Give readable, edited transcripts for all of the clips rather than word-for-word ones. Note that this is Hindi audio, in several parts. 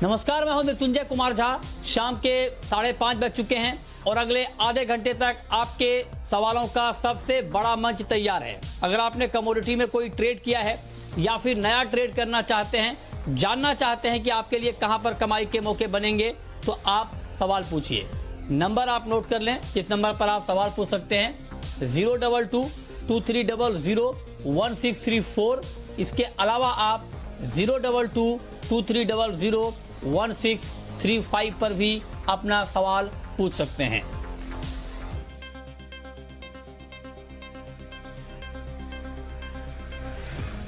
नमस्कार, मैं हूं मृत्युंजय कुमार झा। शाम के 5:30 बज चुके हैं और अगले आधे घंटे तक आपके सवालों का सबसे बड़ा मंच तैयार है। अगर आपने कमोडिटी में कोई ट्रेड किया है या फिर नया ट्रेड करना चाहते हैं, जानना चाहते हैं कि आपके लिए कहां पर कमाई के मौके बनेंगे, तो आप सवाल पूछिए। नंबर आप नोट कर लें, इस नंबर पर आप सवाल पूछ सकते हैं 022-2300-1634। इसके अलावा आप 022-2300-1635 पर भी अपना सवाल पूछ सकते हैं।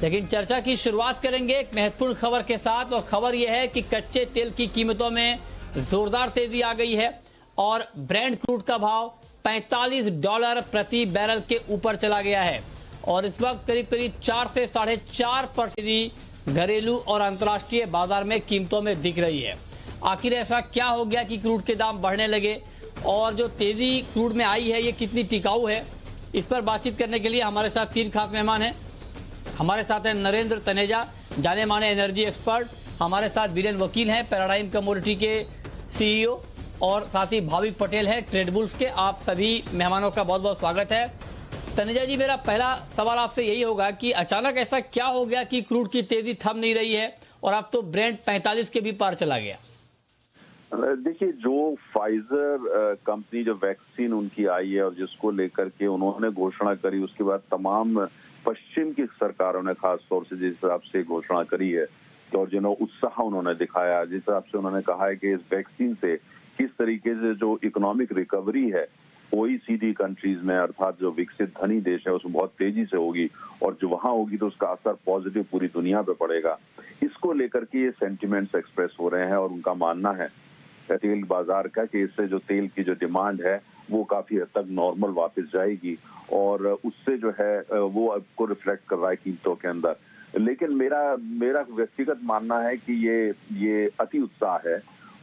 लेकिन चर्चा की शुरुआत करेंगे एक महत्वपूर्ण खबर के साथ, और खबर यह है कि कच्चे तेल की कीमतों में जोरदार तेजी आ गई है और ब्रेंट क्रूड का भाव $45 प्रति बैरल के ऊपर चला गया है और इस वक्त करीब 4 से 4.5% घरेलू और अंतर्राष्ट्रीय बाजार में कीमतों में दिख रही है। आखिर ऐसा क्या हो गया कि क्रूड के दाम बढ़ने लगे और जो तेजी क्रूड में आई है ये कितनी टिकाऊ है, इस पर बातचीत करने के लिए हमारे साथ 3 खास मेहमान हैं। हमारे साथ हैं नरेंद्र तनेजा, जाने माने एनर्जी एक्सपर्ट। हमारे साथ बीरेन वकील हैं, पैराडाइम कमोडिटी के CEO, और साथ ही भावी पटेल हैं, ट्रेडबुल्स के। आप सभी मेहमानों का बहुत बहुत स्वागत है। तनेजा जी, मेरा पहला सवाल आपसे यही होगा कि अचानक ऐसा क्या हो गया कि क्रूड की तेजी थम नहीं रही है और अब तो ब्रेंट 45 के भी पार चला गया। देखिए, जो फाइजर कंपनी, जो वैक्सीन उनकी आई है और जिसको लेकर के उन्होंने घोषणा करी, उसके बाद तमाम पश्चिम की सरकारों ने खास तौर से जिस हिसाब से घोषणा करी है और जो उत्साह उन्होंने दिखाया, जिस हिसाब से उन्होंने कहा है कि इस वैक्सीन से किस तरीके से जो इकोनॉमिक रिकवरी है OECD कंट्रीज में, अर्थात जो विकसित धनी देश है, उसमें बहुत तेजी से होगी और जो वहां होगी तो उसका असर पॉजिटिव पूरी दुनिया पे पड़ेगा। इसको लेकर के ये सेंटिमेंट्स एक्सप्रेस हो रहे हैं और उनका मानना है तेल बाजार का कि इससे जो तेल की जो डिमांड है वो काफी हद तक नॉर्मल वापस जाएगी और उससे जो है वो आपको रिफ्लेक्ट कर रहा है कीमतों के अंदर। लेकिन मेरा व्यक्तिगत मानना है कि ये अति उत्साह है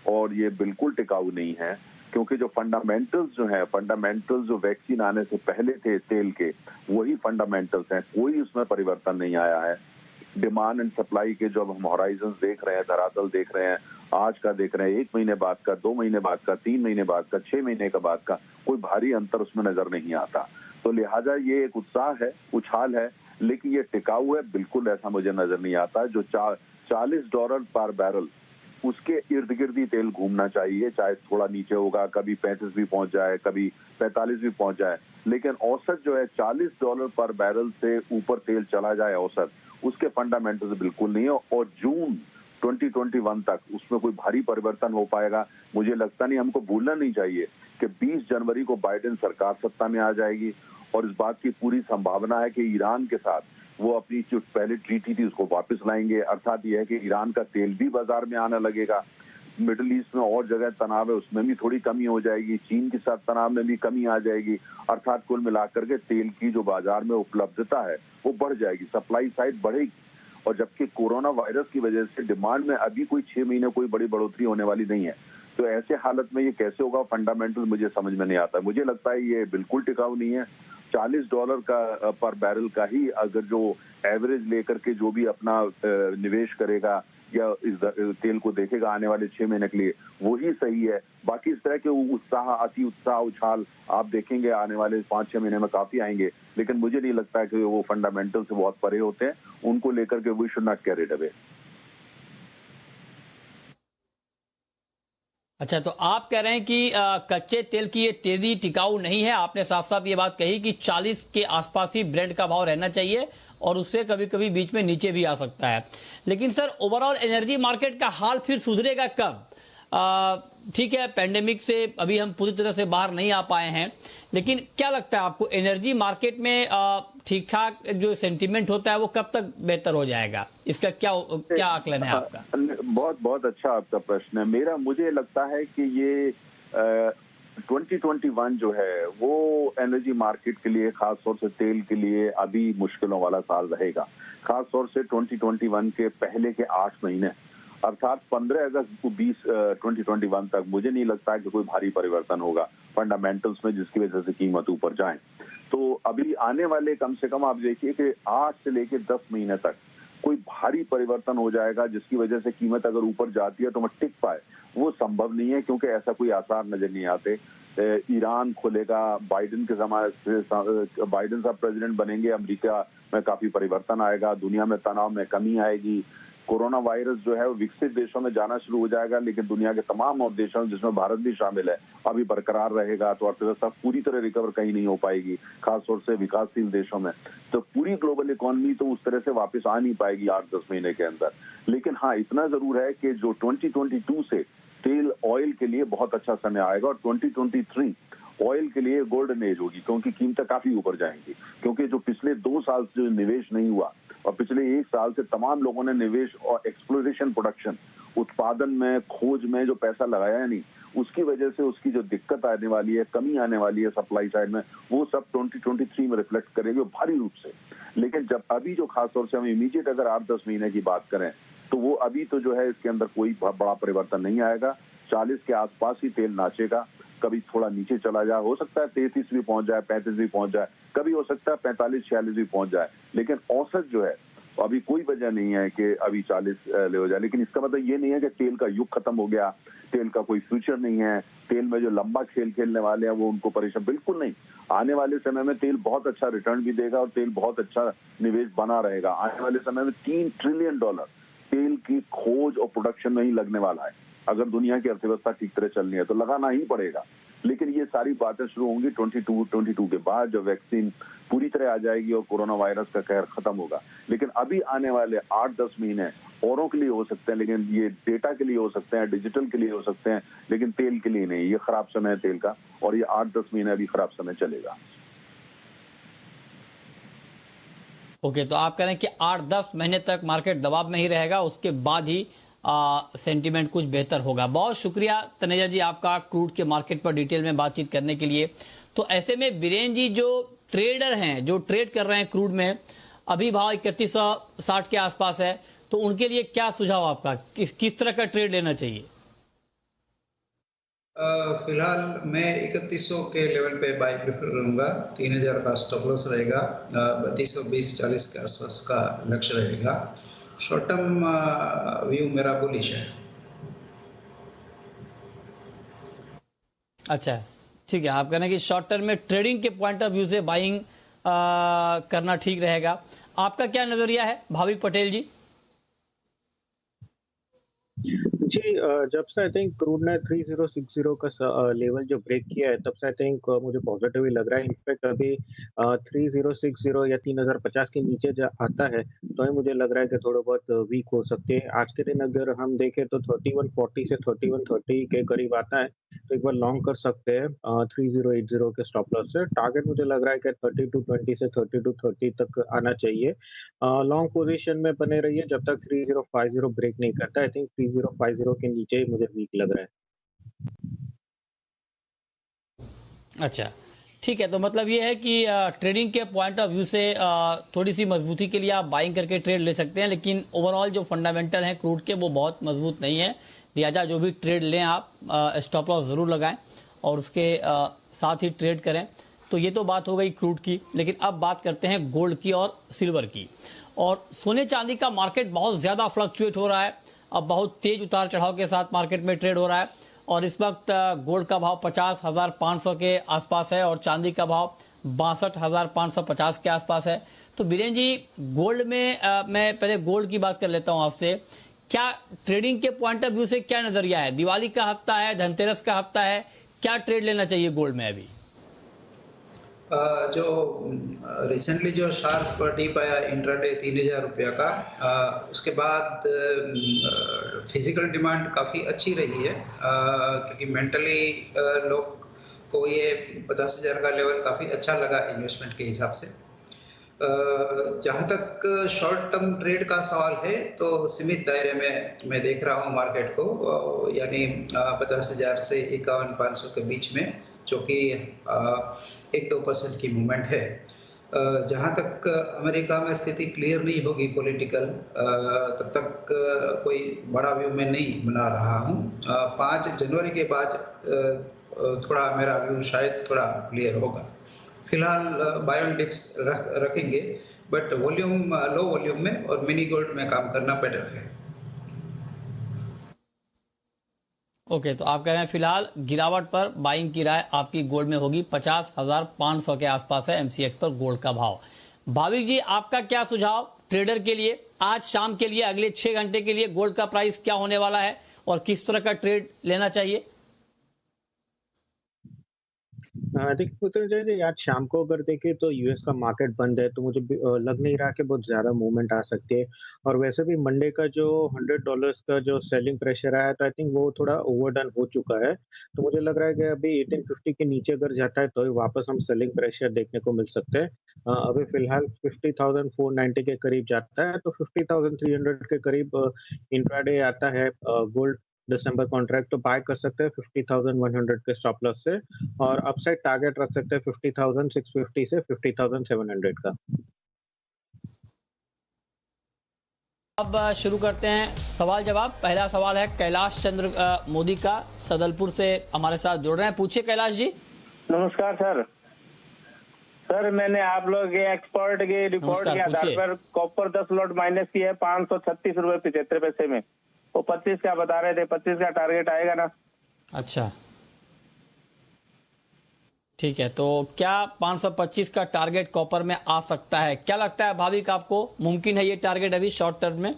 और ये बिल्कुल टिकाऊ नहीं है, क्योंकि जो फंडामेंटल्स जो वैक्सीन आने से पहले थे तेल के, वही फंडामेंटल्स हैं, कोई उसमें परिवर्तन नहीं आया है। डिमांड एंड सप्लाई के जो हम हॉराइजन देख रहे हैं, धरातल देख रहे हैं, आज का देख रहे हैं, 1 महीने बाद का, 2 महीने बाद का, 3 महीने बाद का, 6 महीने का बाद का, कोई भारी अंतर उसमें नजर नहीं आता। तो लिहाजा ये एक उत्साह है, उछाल है, लेकिन ये टिकाऊ है बिल्कुल ऐसा मुझे नजर नहीं आता। जो $40 पर बैरल, उसके इर्द गिर्द ही तेल घूमना चाहिए, चाहे थोड़ा नीचे होगा, कभी 35 भी पहुंच जाए, कभी 45 भी पहुंच जाए, लेकिन औसत जो है $40 पर बैरल से ऊपर तेल चला जाए औसत, उसके फंडामेंटल्स बिल्कुल नहीं है। और जून 2021 तक उसमें कोई भारी परिवर्तन हो पाएगा मुझे लगता नहीं। हमको भूलना नहीं चाहिए कि 20 जनवरी को बाइडेन सरकार सत्ता में आ जाएगी और इस बात की पूरी संभावना है कि ईरान के साथ वो अपनी जो पहले ट्रीटी थी उसको वापस लाएंगे। अर्थात यह है कि ईरान का तेल भी बाजार में आने लगेगा। मिडिल ईस्ट में और जगह तनाव है, उसमें भी थोड़ी कमी हो जाएगी। चीन के साथ तनाव में भी कमी आ जाएगी। अर्थात कुल मिलाकर के तेल की जो बाजार में उपलब्धता है वो बढ़ जाएगी, सप्लाई साइड बढ़ेगी। और जबकि कोरोना वायरस की वजह से डिमांड में अभी कोई 6 महीने कोई बड़ी बढ़ोतरी होने वाली नहीं है, तो ऐसे हालत में ये कैसे होगा, फंडामेंटल मुझे समझ में नहीं आता। मुझे लगता है ये बिल्कुल टिकाऊ नहीं है। $40 का पर बैरल का ही अगर जो एवरेज लेकर के जो भी अपना निवेश करेगा या इस तेल को देखेगा आने वाले 6 महीने के लिए, वही सही है। बाकी इस तरह के उत्साह, अति उत्साह, उछाल आप देखेंगे आने वाले 5-6 महीने में काफी आएंगे, लेकिन मुझे नहीं लगता है कि वो फंडामेंटल से बहुत परे होते हैं। उनको लेकर के we should not carry it away. अच्छा, तो आप कह रहे हैं कि कच्चे तेल की ये तेजी टिकाऊ नहीं है। आपने साफ साफ ये बात कही कि 40 के आसपास ही ब्रेंट का भाव रहना चाहिए और उससे कभी कभी बीच में नीचे भी आ सकता है। लेकिन सर, ओवरऑल एनर्जी मार्केट का हाल फिर सुधरेगा कब? ठीक है, पेंडेमिक से अभी हम पूरी तरह से बाहर नहीं आ पाए हैं, लेकिन क्या लगता है आपको, एनर्जी मार्केट में ठीक ठाक जो सेंटीमेंट होता है वो कब तक बेहतर हो जाएगा? इसका क्या आकलन है आपका? बहुत बहुत अच्छा आपका प्रश्न है। मुझे लगता है कि ये 2021 जो है वो एनर्जी मार्केट के लिए, खास तौर से तेल के लिए अभी मुश्किलों वाला साल रहेगा। खास तौर से 2021 के पहले के 8 महीने, अर्थात 15 अगस्त 2021 तक मुझे नहीं लगता कि कोई भारी परिवर्तन होगा फंडामेंटल्स में जिसकी वजह से कीमत ऊपर जाए। तो अभी आने वाले कम से कम आप देखिए कि 8 से लेकर 10 महीने तक कोई भारी परिवर्तन हो जाएगा जिसकी वजह से कीमत अगर ऊपर जाती है तो वह टिक पाए, वो संभव नहीं है, क्योंकि ऐसा कोई आसार नजर नहीं आते। ईरान खुलेगा, बाइडेन के जमाने से बाइडेन साहब प्रेसिडेंट बनेंगे, अमेरिका में काफी परिवर्तन आएगा, दुनिया में तनाव में कमी आएगी, कोरोना वायरस जो है वो विकसित देशों में जाना शुरू हो जाएगा, लेकिन दुनिया के तमाम और देशों जिसमें भारत भी शामिल है अभी बरकरार रहेगा, तो अर्थव्यवस्था पूरी तरह रिकवर कहीं नहीं हो पाएगी, खासतौर से विकासशील देशों में। तो पूरी ग्लोबल इकोनॉमी तो उस तरह से वापस आ नहीं पाएगी 8-10 महीने के अंदर। लेकिन हाँ, इतना जरूर है कि जो 2022 से तेल ऑयल के लिए बहुत अच्छा समय आएगा, और 2023 ऑयल के लिए गोल्डन एज होगी, क्योंकि कीमतें काफी ऊपर जाएंगी, क्योंकि जो पिछले 2 साल से जो निवेश नहीं हुआ और पिछले 1 साल से तमाम लोगों ने निवेश और एक्सप्लोरेशन, प्रोडक्शन, उत्पादन में, खोज में जो पैसा लगाया नहीं, उसकी वजह से उसकी जो दिक्कत आने वाली है, कमी आने वाली है सप्लाई साइड में, वो सब 2023 में रिफ्लेक्ट करेगी भारी रूप से। लेकिन जब अभी जो खासतौर से हम इमीडिएट अगर 8-10 महीने की बात करें, तो वो अभी तो जो है इसके अंदर कोई बड़ा परिवर्तन नहीं आएगा। 40 के आसपास ही तेल नाचेगा, कभी थोड़ा नीचे चला जाए, हो सकता है 33 भी पहुंच जाए, 35 भी पहुंच जाए, कभी हो सकता है 45-46 भी पहुंच जाए, लेकिन औसत जो है अभी कोई वजह नहीं है कि अभी 40 ले हो जाए। लेकिन इसका मतलब ये नहीं है कि तेल का युग खत्म हो गया, तेल का कोई फ्यूचर नहीं है, तेल में जो लंबा खेल खेलने वाले हैं वो उनको परेशान, बिल्कुल नहीं। आने वाले समय में तेल बहुत अच्छा रिटर्न भी देगा और तेल बहुत अच्छा निवेश बना रहेगा। आने वाले समय में $3 ट्रिलियन तेल की खोज और प्रोडक्शन में ही लगने वाला है। अगर दुनिया की अर्थव्यवस्था ठीक तरह चलनी है तो लगाना ही पड़ेगा। लेकिन ये सारी बातें शुरू होंगी 22 के बाद, जब वैक्सीन पूरी तरह आ जाएगी और कोरोना वायरस का कहर खत्म होगा। लेकिन अभी आने वाले 8-10 महीने औरों के लिए हो सकते हैं, लेकिन ये डेटा के लिए हो सकते हैं, डिजिटल के लिए हो सकते हैं, लेकिन तेल के लिए नहीं। ये खराब समय है तेल का, और ये 8-10 महीने अभी खराब समय चलेगा। ओके, तो आप कह रहे हैं कि 8-10 महीने तक मार्केट दबाव में ही रहेगा, उसके बाद ही सेंटीमेंट कुछ बेहतर होगा। बहुत शुक्रिया तनेजा जी आपका क्रूड के मार्केट पर डिटेल में बातचीत करने के लिए। तो ऐसे में बीरेन जी, जो ट्रेडर हैं, जो ट्रेड कर रहे हैं क्रूड में, अभी भाव 3160 के आसपास है, तो उनके लिए क्या सुझाव आपका, किस तरह का ट्रेड लेना चाहिए? फिलहाल मैं 3100 के लेवल पे बाय प्रेफर करूंगा। 3000 का स्टॉप लॉस रहेगा, 3220-40 के आसपास का लक्ष्य रहेगा। शॉर्ट टर्म व्यू मेरा बुलिश है। अच्छा, ठीक है, आप कह रहे हैं कि शॉर्ट टर्म में ट्रेडिंग के पॉइंट ऑफ व्यू से बाइंग करना ठीक रहेगा। आपका क्या नजरिया है भाविक पटेल जी? जी, जब से आई थिंक क्रूड ने 3060 का लेवल जो ब्रेक किया है, तब से आई थिंक मुझे पॉजिटिव ही लग रहा है। इनफैक्ट अभी 3060 या 3050 के नीचे आता है तो ही मुझे लग रहा है कि थोड़ा बहुत वीक हो सकते हैं। आज के दिन अगर हम देखें तो 3140 से 3130 के करीब आता है, तो एक बार लॉन्ग कर सकते हैं 3080 के स्टॉप लॉस से। टारगेट मुझे लग रहा है कि 3220 से 3230 तक आना चाहिए। लॉन्ग पोजीशन में बने रहिए जब तक 3050 ब्रेक नहीं करता। आई थिंक 3050 के नीचे ही मुझे वीक लग रहा है। अच्छा, ठीक है, तो मतलब ये है कि ट्रेडिंग के पॉइंट ऑफ व्यू से थोड़ी सी मजबूती के लिए आप बाइंग करके ट्रेड ले सकते हैं, लेकिन ओवरऑल जो फंडामेंटल हैं क्रूड के वो बहुत मजबूत नहीं है। लिहाजा जो भी ट्रेड लें आप स्टॉप लॉस जरूर लगाएं और उसके साथ ही ट्रेड करें। तो ये तो बात हो गई क्रूड की, लेकिन अब बात करते हैं गोल्ड की और सिल्वर की। और सोने चांदी का मार्केट बहुत ज्यादा फ्लक्चुएट हो रहा है, अब बहुत तेज उतार चढ़ाव के साथ मार्केट में ट्रेड हो रहा है। और इस वक्त गोल्ड का भाव 50,500 के आसपास है और चांदी का भाव 62,550 के आसपास है। तो बीरेन जी, गोल्ड में मैं पहले गोल्ड की बात कर लेता हूं आपसे। क्या ट्रेडिंग के पॉइंट ऑफ व्यू से क्या नजरिया है? दिवाली का हफ्ता है, धनतेरस का हफ्ता है, क्या ट्रेड लेना चाहिए गोल्ड में अभी? जो रिसेंटली जो शार्प डीप आया इंट्राडे 3000 रुपया का, उसके बाद फिजिकल डिमांड काफ़ी अच्छी रही है, क्योंकि मेंटली लोग को ये 50,000 का लेवल काफ़ी अच्छा लगा इन्वेस्टमेंट के हिसाब से। जहाँ तक शॉर्ट टर्म ट्रेड का सवाल है तो सीमित दायरे में मैं देख रहा हूँ मार्केट को, यानी 50,000 से 51,500 के बीच में, जो कि 1-2% की मूवमेंट है। जहाँ तक अमेरिका में स्थिति क्लियर नहीं होगी पॉलिटिकल, तब तक कोई बड़ा व्यू मैं नहीं बना रहा हूँ। 5 जनवरी के बाद थोड़ा मेरा व्यू शायद थोड़ा क्लियर होगा। फिलहाल बाय ऑन डिप्स रखेंगे, बट वॉल्यूम लो वॉल्यूम में और मिनी गोल्ड में काम करना बेटर है। ओके, तो आप कह रहे हैं फिलहाल गिरावट पर बाइंग की राय आपकी गोल्ड में होगी। 50,500 के आसपास है एमसीएक्स पर गोल्ड का भाव। भाविक जी, आपका क्या सुझाव ट्रेडर के लिए आज शाम के लिए, अगले 6 घंटे के लिए गोल्ड का प्राइस क्या होने वाला है और किस तरह का ट्रेड लेना चाहिए? देखिए पुत्र जी, आज शाम को अगर देखें तो यूएस का मार्केट बंद है, तो मुझे लग नहीं रहा कि बहुत ज्यादा मूवमेंट आ सकती है। और वैसे भी मंडे का जो $100 का जो सेलिंग प्रेशर आया, तो आई थिंक वो थोड़ा ओवरडन हो चुका है। तो मुझे लग रहा है कि अभी 1850 के नीचे अगर जाता है तो ही वापस हम सेलिंग प्रेशर देखने को मिल सकते हैं। अभी फिलहाल 50,490 के करीब जाता है, तो 50,300 के करीब इंट्राडे आता है गोल्ड दिसंबर कॉन्ट्रैक्ट, तो बाय कर सकते हैं 50,100 के स्टॉप लॉस से। और अपसाइड टारगेट रख सकते हैं 50,650 से 50,700 का। अब शुरू करते हैं सवाल जवाब। पहला सवाल है कैलाश चंद्र मोदी का, सदलपुर से हमारे साथ जुड़ रहे हैं। पूछिए कैलाश जी। नमस्कार सर। सर, मैंने आप लोग के एक्सपर्ट के रिपोर्ट के आधार पर कॉपर 10 लॉट माइनस की है 536 रुपए 75 पैसे में। वो 25 का बता रहे थे, 25 का टारगेट आएगा ना? अच्छा, ठीक है। तो क्या 525 का टारगेट कॉपर में आ सकता है? क्या लगता है भाविक आपको, मुमकिन है ये टारगेट अभी शॉर्ट टर्म में?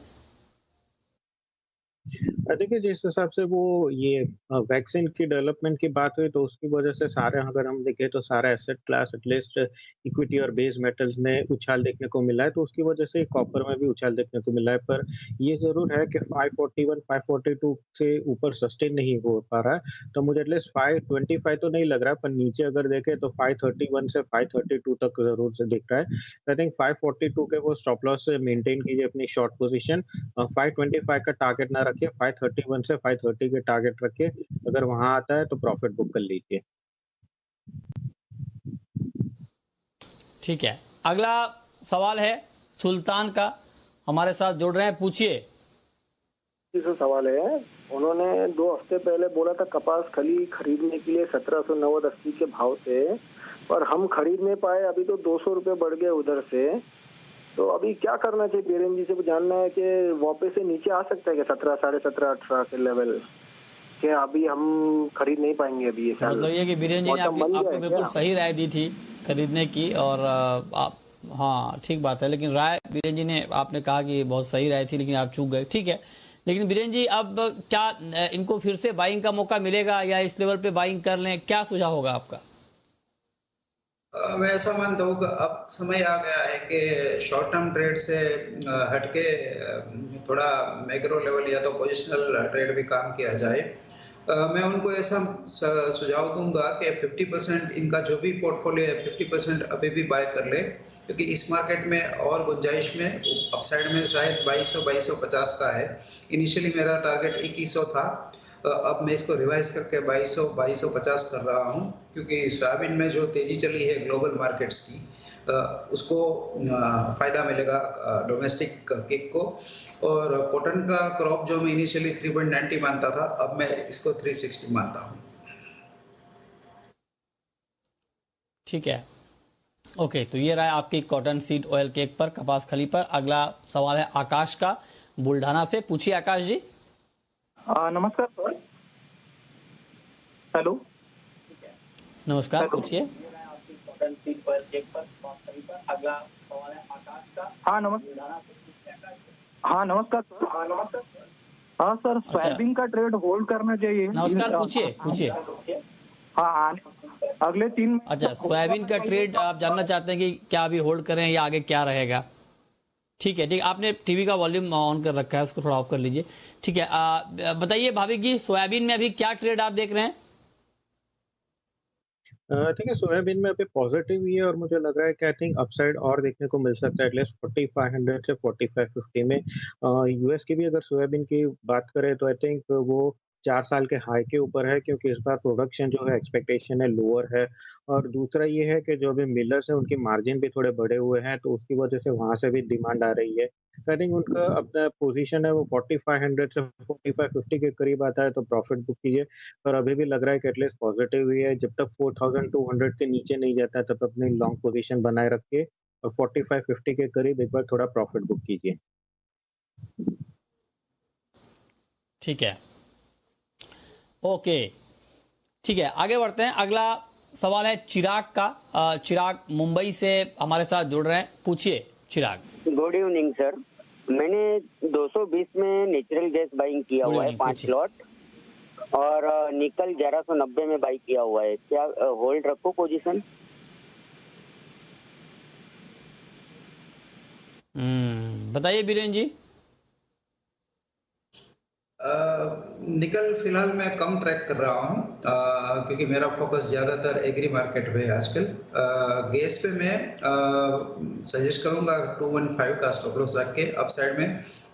देखिए, जिस हिसाब से वो ये वैक्सीन की डेवलपमेंट की बात हुई, तो उसकी वजह से सारे, अगर हम देखें तो सारा एसेट क्लास एटलीस्ट इक्विटी और बेस मेटल्स में उछाल देखने को मिला है, तो उसकी वजह से कॉपर में भी उछाल देखने को मिला है। पर ये जरूर है कि 541 542 से ऊपर सस्टेन नहीं हो पा रहा है। तो मुझे एटलीस्ट 525 तो नहीं लग रहा है, पर नीचे अगर देखें तो 531 से 532 तक जरूर से दिख रहा है। आई थिंक 542 के वो स्टॉप लॉस से मेंटेन कीजिए अपनी शॉर्ट पोजीशन। 525 का टारगेट ना रखिए, 531 से 530 के टारगेट रखिए। अगर वहां आता है तो प्रॉफिट बुक कर लीजिए। ठीक है, अगला सवाल है सुल्तान का, हमारे साथ जुड़ रहे हैं। पूछिए। सवाल है, उन्होंने 2 हफ्ते पहले बोला था कपास खली खरीदने के लिए 1790-80 के भाव से, पर हम खरीद नहीं पाए। अभी तो 200 रुपए बढ़ गए उधर से। तो अभी क्या करना चाहिए? बीरेन जी से जानना है कि वापस से नीचे आ सकता है कि 17, 17.5, 18 के लेवल के अभी हम खरीद नहीं पाएंगे अभी ये साल? मतलब ये कि बीरेन जी ने आपको बिल्कुल सही राय दी थी खरीदने की, और आप, हाँ ठीक बात है, लेकिन राय बीरेन जी ने, आपने कहा कि बहुत सही राय थी लेकिन आप चूक गए। ठीक है, लेकिन बीरेन जी अब क्या इनको फिर से बाइंग का मौका मिलेगा या इस लेवल पे बाइंग कर लें? क्या सुझाव होगा आपका? मैं ऐसा मानता हूँ कि अब समय आ गया है कि शॉर्ट टर्म ट्रेड से हटके थोड़ा मैक्रो लेवल या तो पोजिशनल ट्रेड भी काम किया जाए। मैं उनको ऐसा सुझाव दूंगा कि 50% इनका जो भी पोर्टफोलियो है 50% अभी भी बाय कर ले, क्योंकि इस मार्केट में और गुंजाइश में अपसाइड में शायद 2250 का है। इनिशियली मेरा टारगेट 2100 था, अब मैं इसको रिवाइज करके 2250 कर रहा हूं, क्योंकि सोयाबीन में जो तेजी चली है ग्लोबल मार्केट्स की, उसको फायदा मिलेगा डोमेस्टिक किक को। और कॉटन का क्रॉप जो मैं इनिशियली 3.90 मानता था, अब मैं इसको 360 मानता हूं। ठीक है, ओके, तो ये रहा आपकी कॉटन सीड ऑयल केक पर, कपास खली पर। अगला सवाल है आकाश का, बुल्ढाना से। पूछिए आकाश जी। नमस्कार सर। हेलो, नमस्कार, पूछिए। हाँ नमस्कार। हाँ नमस्कार सर। हाँ सर, सोयाबीन का ट्रेड होल्ड करना चाहिए। नमस्कार, पूछिए। हाँ, अगले 3। अच्छा, सोयाबीन का ट्रेड आप जानना चाहते हैं कि क्या अभी होल्ड करें या आगे क्या रहेगा? ठीक है, ठीक, आपने टीवी का वॉल्यूम ऑन कर रखा है, उसको थोड़ा ऑफ कर लीजिए। ठीक है, बताइए भाविक जी, सोयाबीन में अभी क्या ट्रेड आप देख रहे हैं? ठीक है, सोयाबीन में अभी पॉजिटिव ही है और मुझे लग रहा है कि आई थिंक अपसाइड और देखने को मिल सकता है एटलीस्ट 4500 से 4550 में। यूएस की भी अगर सोयाबीन की बात करें तो आई थिंक वो 4 साल के हाई के ऊपर है, क्योंकि इस बार प्रोडक्शन जो है एक्सपेक्टेशन है लोअर है। और दूसरा ये है कि जो अभी मिलर्स है उनकी मार्जिन भी थोड़े बढ़े हुए हैं, तो उसकी वजह से वहां से भी डिमांड आ रही है। तो आई थिंक उनका अपना पोजीशन है वो 4500 से 4550 के करीब आता है तो प्रॉफिट बुक कीजिए। पर अभी भी लग रहा है कि एटलीस्ट पॉजिटिव ही है। जब तक 4200 के नीचे नहीं जाता तब अपनी लॉन्ग पोजीशन बनाए रखिए 45-50 के करीब एक बार थोड़ा प्रॉफिट बुक कीजिए। ठीक है, ओके, ठीक है, आगे बढ़ते हैं। अगला सवाल है चिराग का। चिराग मुंबई से हमारे साथ जुड़ रहे हैं, पूछिए चिराग। गुड इवनिंग सर, मैंने 220 में नेचुरल गैस बाइंग किया हुआ है 5 प्लॉट, और निकल 1190 में बाई किया हुआ है। क्या होल्ड रखो पोजीशन? बताइए बीरेन जी। निकल फिलहाल मैं कम ट्रैक कर रहा हूँ क्योंकि मेरा फोकस ज्यादातर एग्री मार्केट पे है आजकल। गैस पे मैं सजेस्ट करूंगा 215 का स्टॉप लॉस रख के अपसाइड में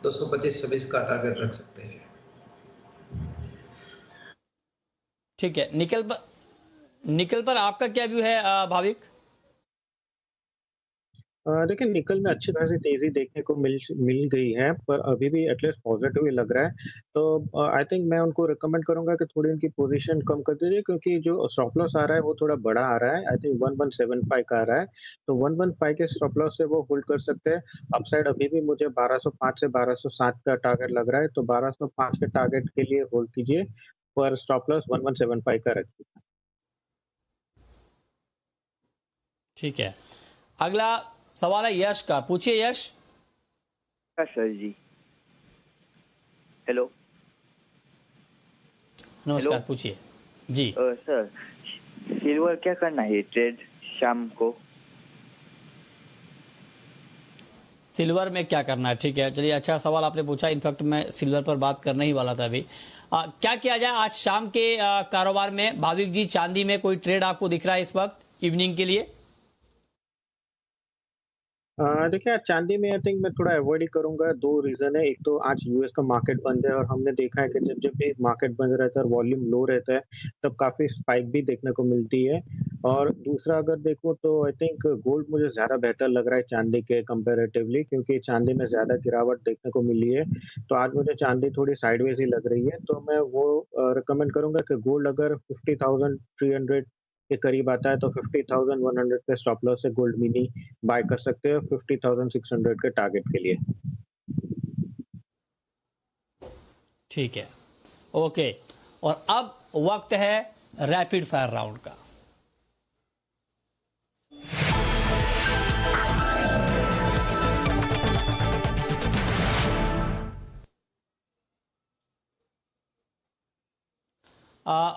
225-26 का टारगेट रख सकते हैं। ठीक है, निकल पर आपका क्या व्यू है भाविक? देखिए निकल में अच्छी खासी तेजी देखने को मिल गई है, पर अभी भी एटलीस्ट पॉजिटिव ही लग रहा है। तो आई थिंक मैं उनको रिकमेंड करूंगा कि थोड़ी उनकी पोजीशन कम कर दीजिए, क्योंकि जो स्टॉप लॉस आ रहा है वो थोड़ा बड़ा आ रहा है। आई थिंक 1175 का आ रहा है, तो 115 के स्टॉप लॉस से वो होल्ड कर सकते हैं। अपसाइड अभी भी मुझे 1205 से 1207 का टारगेट लग रहा है, तो 1205 के टारगेट के लिए होल्ड कीजिए, पर स्टॉप लॉस 1175 का रखिए। ठीक है, अगला सवाल है यश का, पूछिए यश। सर जी, हेलो। नमस्कार, पूछिए जी। सर सिल्वर क्या करना है ट्रेड शाम को? सिल्वर में क्या करना है? ठीक है, चलिए, अच्छा सवाल आपने पूछा। इनफैक्ट मैं सिल्वर पर बात करने ही वाला था अभी। क्या किया जाए आज शाम के कारोबार में? भाविक जी, चांदी में कोई ट्रेड आपको दिख रहा है इस वक्त इवनिंग के लिए? देखिए आज चांदी में आई थिंक मैं थोड़ा अवॉइड ही करूंगा। 2 रीजन है। एक तो आज यूएस का मार्केट बंद है, और हमने देखा है कि जब जब भी मार्केट बंद रहता है और वॉल्यूम लो रहता है तब काफी स्पाइक भी देखने को मिलती है। और दूसरा अगर देखो तो आई थिंक गोल्ड मुझे ज्यादा बेहतर लग रहा है चांदी के कंपैरेटिवली, क्योंकि चांदी में ज्यादा गिरावट देखने को मिली है। तो आज मुझे चांदी थोड़ी साइडवेज ही लग रही है, तो मैं वो रिकमेंड करूंगा कि गोल्ड अगर 50,300 के करीब आता है तो 50,100 के स्टॉप लॉस से गोल्ड मिनी बाय कर सकते हैं 50,600 के टारगेट के लिए। ठीक है, ओके, और अब वक्त है रैपिड फायर राउंड का।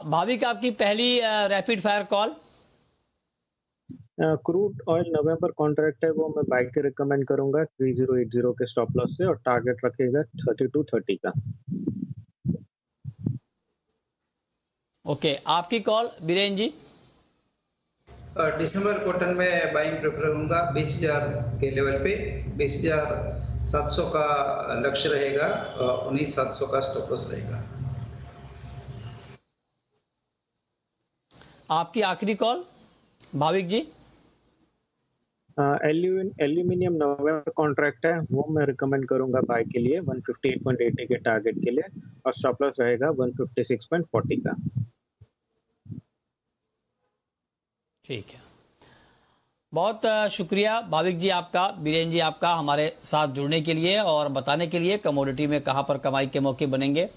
भाविक, आपकी पहली rapid fire call. Crude oil November contract है, वो मैं बाय के रिकमेंड करूंगा 3080 के स्टॉप लॉस से, और टारगेट रखेगा 3230 का। ओके, आपकी कॉल बीरेन जी। दिसंबर कॉटन में बाइंग प्रेफर करूंगा 20,000 के लेवल पे। 20,700 का लक्ष्य रहेगा, 19,700 का स्टॉप लॉस रहेगा। आपकी आखिरी कॉल भाविक जी। एल्यूमिनियम नवंबर कॉन्ट्रैक्ट है, वो मैं रिकमेंड करूंगा बाय के लिए 158.80 के टारगेट के लिए, और स्टॉप लॉस रहेगा 156.40 का। ठीक है, बहुत शुक्रिया भाविक जी आपका, बीरेन जी आपका, हमारे साथ जुड़ने के लिए और बताने के लिए कमोडिटी में कहां पर कमाई के मौके बनेंगे।